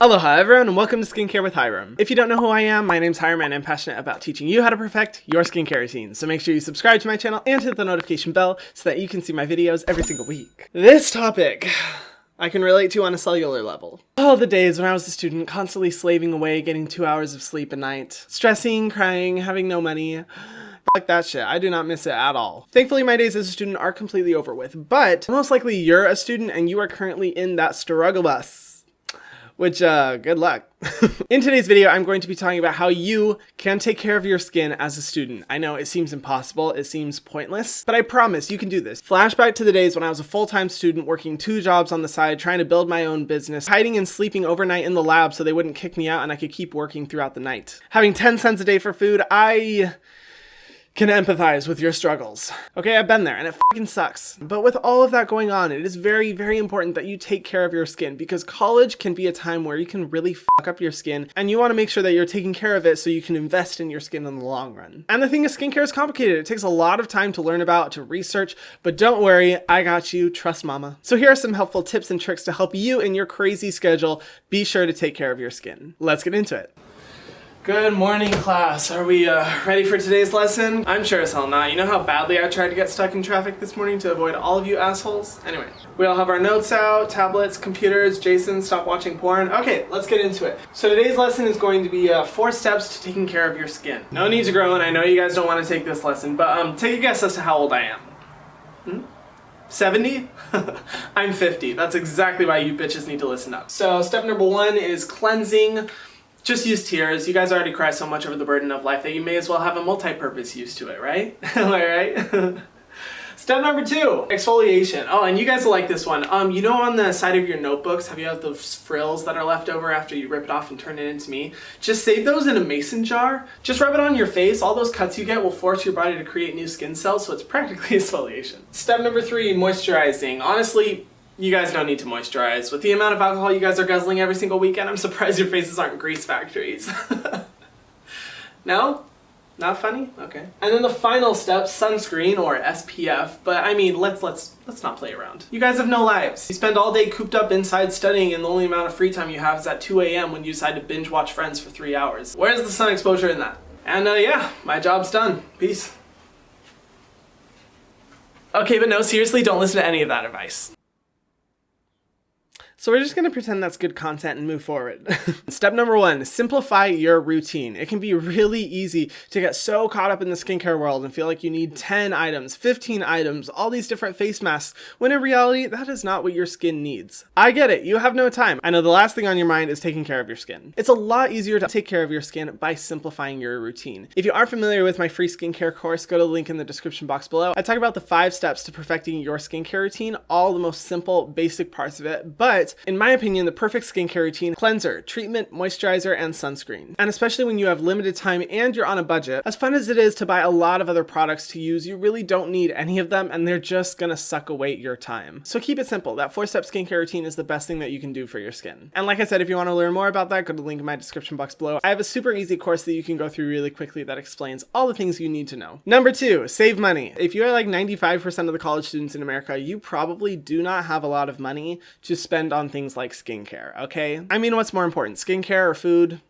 Aloha everyone and welcome to Skincare with Hiram. If you don't know who I am, my name's Hiram and I'm passionate about teaching you how to perfect your skincare routine. So make sure you subscribe to my channel and hit the notification bell so that you can see my videos every single week. This topic I can relate to on a cellular level. Oh, the days when I was a student, constantly slaving away, getting 2 hours of sleep a night, stressing, crying, having no money. Like that shit. I do not miss it at all. Thankfully, my days as a student are completely over with, but most likely you're a student and you are currently in that struggle bus. Which, good luck. In today's video, I'm going to be talking about how you can take care of your skin as a student. I know it seems impossible, it seems pointless, but I promise you can do this. Flashback to the days when I was a full-time student working 2 jobs on the side, trying to build my own business, hiding and sleeping overnight in the lab so they wouldn't kick me out and I could keep working throughout the night. Having 10 cents a day for food, I can empathize with your struggles. Okay, I've been there and it fucking sucks. But with all of that going on, it is very, very important that you take care of your skin because college can be a time where you can really fuck up your skin and you want to make sure that you're taking care of it so you can invest in your skin in the long run. And the thing is, skincare is complicated. It takes a lot of time to learn about, to research, but don't worry, I got you, trust mama. So here are some helpful tips and tricks to help you in your crazy schedule be sure to take care of your skin. Let's get into it. Good morning, class. Are we ready for today's lesson? I'm sure as hell not. You know how badly I tried to get stuck in traffic this morning to avoid all of you assholes? Anyway, we all have our notes out, tablets, computers. Jason, stop watching porn. Okay, let's get into it. So today's lesson is going to be 4 steps to taking care of your skin. No need to groan. I know you guys don't want to take this lesson, but take a guess as to how old I am. 70? I'm 50. That's exactly why you bitches need to listen up. So step number 1 is cleansing. Just use tears. You guys already cry so much over the burden of life that you may as well have a multi-purpose use to it, right? Am I right? Step number 2, exfoliation. Oh, and you guys will like this one. You know on the side of your notebooks, have you had those frills that are left over after you rip it off and turn it into me? Just save those in a mason jar. Just rub it on your face. All those cuts you get will force your body to create new skin cells, so it's practically exfoliation. Step number 3, moisturizing. Honestly, you guys don't need to moisturize. With the amount of alcohol you guys are guzzling every single weekend, I'm surprised your faces aren't grease factories. No? Not funny? Okay. And then the final step, sunscreen or SPF, but I mean, let's not play around. You guys have no lives. You spend all day cooped up inside studying and the only amount of free time you have is at 2 a.m. when you decide to binge watch Friends for 3 hours. Where's the sun exposure in that? And yeah, my job's done. Peace. Okay, but no, seriously, don't listen to any of that advice. So we're just going to pretend that's good content and move forward. Step number 1, simplify your routine. It can be really easy to get so caught up in the skincare world and feel like you need 10 items, 15 items, all these different face masks, when in reality, that is not what your skin needs. I get it, you have no time. I know the last thing on your mind is taking care of your skin. It's a lot easier to take care of your skin by simplifying your routine. If you aren't familiar with my free skincare course, go to the link in the description box below. I talk about the 5 steps to perfecting your skincare routine, all the most simple, basic parts of it, but in my opinion, the perfect skincare routine: cleanser, treatment, moisturizer, and sunscreen. And especially when you have limited time and you're on a budget, as fun as it is to buy a lot of other products to use, you really don't need any of them and they're just gonna suck away your time. So keep it simple. That 4-step skincare routine is the best thing that you can do for your skin. And like I said, if you want to learn more about that, go to the link in my description box below. I have a super easy course that you can go through really quickly that explains all the things you need to know. Number 2, save money. If you are like 95% of the college students in America, you probably do not have a lot of money to spend on things like skincare, okay? I mean, what's more important, skincare or food?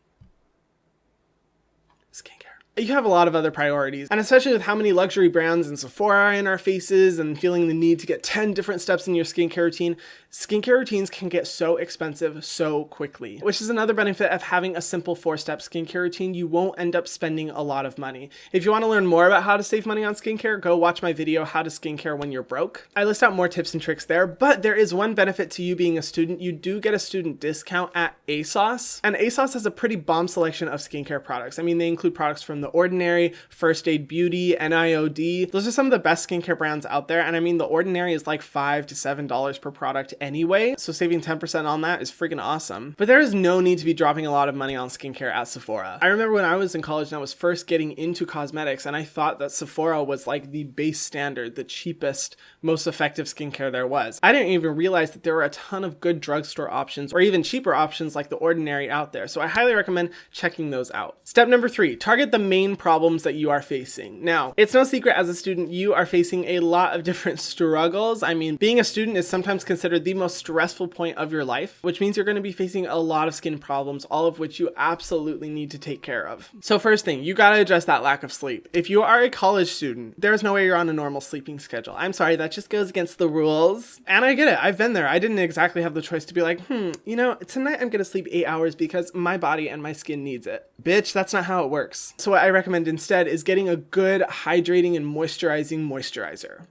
Skincare. You have a lot of other priorities, and especially with how many luxury brands and Sephora are in our faces and feeling the need to get 10 different steps in your skincare routine, skincare routines can get so expensive so quickly, which is another benefit of having a simple 4-step skincare routine. You won't end up spending a lot of money. If you want to learn more about how to save money on skincare, go watch my video, How to Skincare When You're Broke. I list out more tips and tricks there, but there is one benefit to you being a student. You do get a student discount at ASOS, and ASOS has a pretty bomb selection of skincare products. I mean, they include products from The Ordinary, First Aid Beauty, NIOD. Those are some of the best skincare brands out there, and I mean, The Ordinary is like $5 to $7 per product anyway, so saving 10% on that is freaking awesome. But there is no need to be dropping a lot of money on skincare at Sephora. I remember when I was in college and I was first getting into cosmetics, and I thought that Sephora was like the base standard, the cheapest, most effective skincare there was. I didn't even realize that there were a ton of good drugstore options or even cheaper options like The Ordinary out there, so I highly recommend checking those out. Step number 3, target the main problems that you are facing. Now, it's no secret as a student, you are facing a lot of different struggles. I mean, being a student is sometimes considered the most stressful point of your life, which means you're going to be facing a lot of skin problems, all of which you absolutely need to take care of. So first thing, you got to address that lack of sleep. If you are a college student, there's no way you're on a normal sleeping schedule. I'm sorry, that just goes against the rules. And I get it. I've been there. I didn't exactly have the choice to be like, tonight I'm going to sleep 8 hours because my body and my skin needs it. Bitch, that's not how it works. So what I recommend instead is getting a good hydrating and moisturizing moisturizer.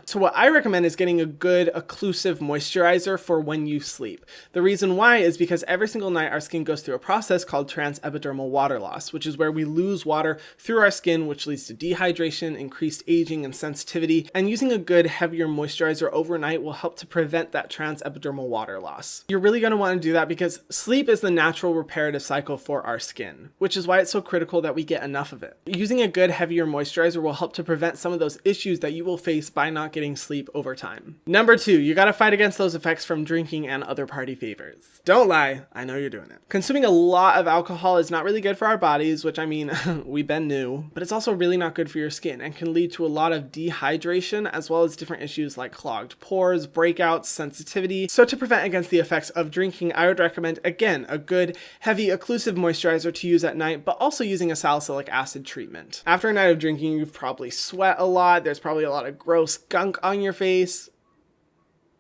So what I recommend is getting a good occlusive moisturizer for when you sleep. The reason why is because every single night our skin goes through a process called trans-epidermal water loss, which is where we lose water through our skin, which leads to dehydration, increased aging, and sensitivity. And using a good, heavier moisturizer overnight will help to prevent that trans-epidermal water loss. You're really going to want to do that because sleep is the natural reparative cycle for our skin, which is why it's so critical that we get enough of it. Using a good, heavier moisturizer will help to prevent some of those issues that you will face by not getting sleep over time. Number 2, you got to fight against those effects from drinking and other party favors. Don't lie, I know you're doing it. Consuming a lot of alcohol is not really good for our bodies, which I mean, we've been new, but it's also really not good for your skin and can lead to a lot of dehydration as well as different issues like clogged pores, breakouts, sensitivity. So to prevent against the effects of drinking, I would recommend, again, a good, heavy, occlusive moisturizer to use at night, but also using a salicylic acid treatment. After a night of drinking, you've probably sweat a lot, there's probably a lot of gross gunk on your face.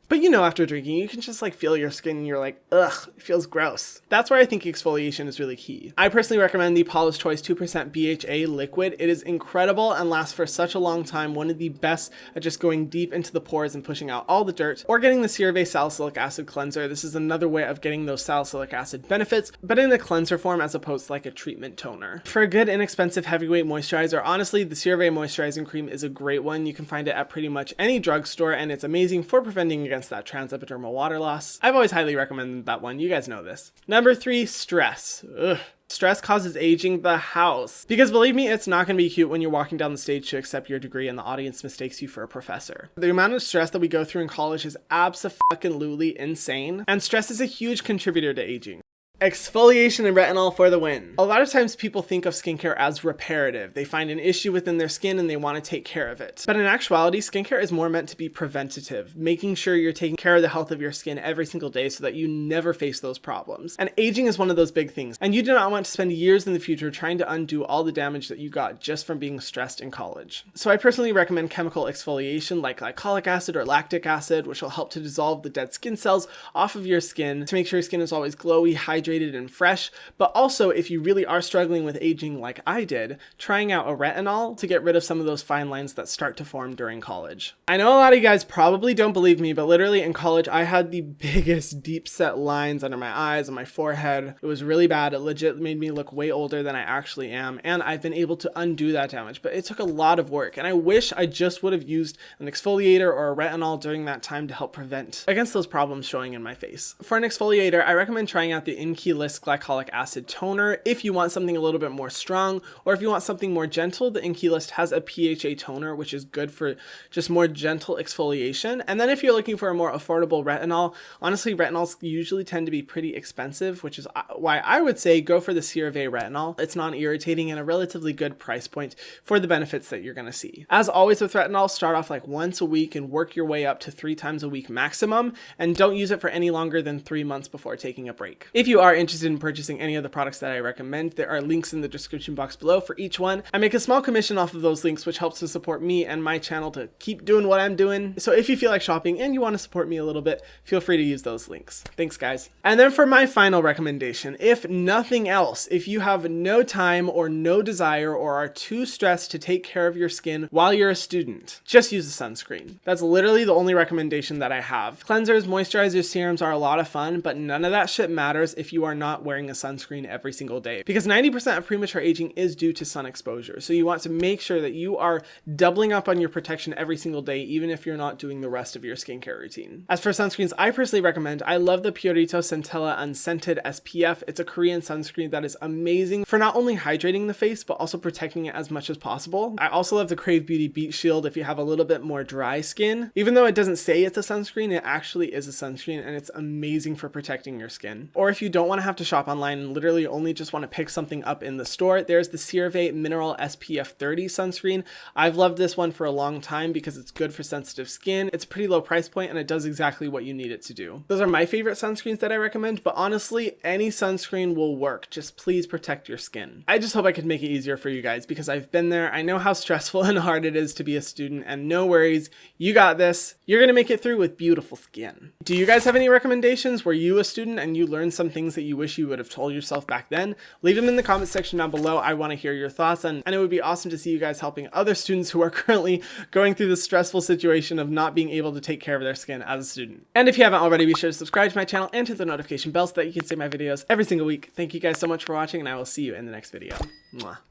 But you know, after drinking, you can just like feel your skin and you're like, ugh, it feels gross. That's where I think exfoliation is really key. I personally recommend the Paula's Choice 2% BHA liquid. It is incredible and lasts for such a long time. One of the best at just going deep into the pores and pushing out all the dirt. Or getting the CeraVe Salicylic Acid Cleanser. This is another way of getting those salicylic acid benefits, but in a cleanser form as opposed to like a treatment toner. For a good, inexpensive, heavyweight moisturizer, honestly, the CeraVe Moisturizing Cream is a great one. You can find it at pretty much any drugstore and it's amazing for preventing against that trans-epidermal water loss. I've always highly recommended that one. You guys know this. Number 3, stress. Ugh. Stress causes aging the house. Because believe me, it's not going to be cute when you're walking down the stage to accept your degree and the audience mistakes you for a professor. The amount of stress that we go through in college is abso-fucking-lutely insane, and stress is a huge contributor to aging. Exfoliation and retinol for the win. A lot of times people think of skincare as reparative. They find an issue within their skin and they want to take care of it. But in actuality, skincare is more meant to be preventative, making sure you're taking care of the health of your skin every single day so that you never face those problems. And aging is one of those big things. And you do not want to spend years in the future trying to undo all the damage that you got just from being stressed in college. So I personally recommend chemical exfoliation like glycolic acid or lactic acid, which will help to dissolve the dead skin cells off of your skin to make sure your skin is always glowy, hydrated, and fresh. But also, if you really are struggling with aging like I did, trying out a retinol to get rid of some of those fine lines that start to form during college. I know a lot of you guys probably don't believe me, but literally in college I had the biggest deep set lines under my eyes and my forehead. It was really bad. It legit made me look way older than I actually am, and I've been able to undo that damage, but it took a lot of work, and I wish I just would have used an exfoliator or a retinol during that time to help prevent against those problems showing in my face. For an exfoliator, I recommend trying out the Inkey Glycolic Acid Toner if you want something a little bit more strong, or if you want something more gentle. The Inkey has a PHA toner, which is good for just more gentle exfoliation. And then if you're looking for a more affordable retinol, honestly, retinols usually tend to be pretty expensive, which is why I would say go for the CeraVe retinol. It's non-irritating and a relatively good price point for the benefits that you're going to see. As always with retinol, start off like once a week and work your way up to 3 times a week maximum, and don't use it for any longer than 3 months before taking a break. If you are interested in purchasing any of the products that I recommend, there are links in the description box below for each one. I make a small commission off of those links, which helps to support me and my channel to keep doing what I'm doing. So if you feel like shopping and you want to support me a little bit, feel free to use those links. Thanks, guys. And then for my final recommendation, if nothing else, if you have no time or no desire or are too stressed to take care of your skin while you're a student, just use a sunscreen. That's literally the only recommendation that I have. Cleansers, moisturizers, serums are a lot of fun, but none of that shit matters if you are not wearing a sunscreen every single day, because 90% of premature aging is due to sun exposure. So you want to make sure that you are doubling up on your protection every single day, even if you're not doing the rest of your skincare routine. As for sunscreens, I personally recommend, I love the Purito Centella Unscented SPF. It's a Korean sunscreen that is amazing for not only hydrating the face, but also protecting it as much as possible. I also love the Krave Beauty Beet Shield if you have a little bit more dry skin. Even though it doesn't say it's a sunscreen, it actually is a sunscreen, and it's amazing for protecting your skin. Or if you don't don't want to have to shop online and literally only just want to pick something up in the store, there's the CeraVe Mineral SPF 30 sunscreen. I've loved this one for a long time because it's good for sensitive skin. It's a pretty low price point and it does exactly what you need it to do. Those are my favorite sunscreens that I recommend, but honestly, any sunscreen will work. Just please protect your skin. I just hope I could make it easier for you guys because I've been there. I know how stressful and hard it is to be a student, and no worries, you got this. You're gonna make it through with beautiful skin. Do you guys have any recommendations? Were you a student and you learned some things that you wish you would have told yourself back then? Leave them in the comment section down below. I want to hear your thoughts, and it would be awesome to see you guys helping other students who are currently going through the stressful situation of not being able to take care of their skin as a student. And if you haven't already, be sure to subscribe to my channel and hit the notification bell so that you can see my videos every single week. Thank you guys so much for watching, and I will see you in the next video. Mwah.